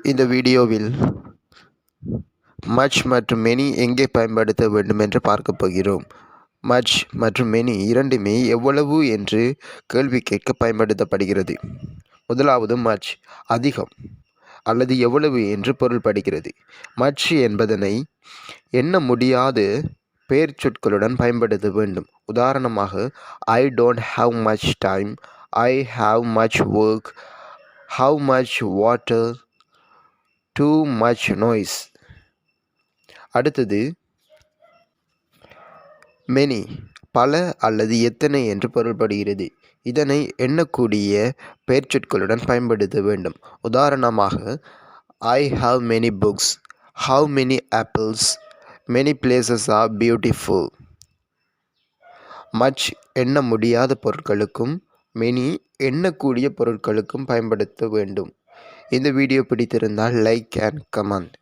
இந்த வீடியோவில் மச் மற்றும் மெனி எங்கே பயன்படுத்த வேண்டும் என்று பார்க்கப் போகிறோம். மச் மற்றும் மெனி இரண்டுமே எவ்வளவு என்று கேள்வி கேட்க பயன்படுத்தப்படுகிறது. முதலாவது மச் அதிகம் அல்லது எவ்வளவு என்று பொருள்படுகிறது. மச் என்பதனை எண்ண முடியாத பெயர் சொற்களுடன் பயன்படுத்த வேண்டும். உதாரணமாக, I don't have much time, I have much work, how much water, too much noise. அடுத்தது மெனி பல அல்லது எத்தனை என்று பொருள்படுகிறது. இதனை எண்ணக்கூடிய பெயர்ச்சொற்களுடன் பயன்படுத்த வேண்டும். உதாரணமாக, I have many books, how many apples, many places are beautiful. Much எண்ண முடியாத பொருட்களுக்கும் மெனி எண்ணக்கூடிய பொருட்களுக்கும் பயன்படுத்த வேண்டும். இந்த வீடியோ பிடித்திருந்தால் லைக் அண்ட் கமெண்ட்.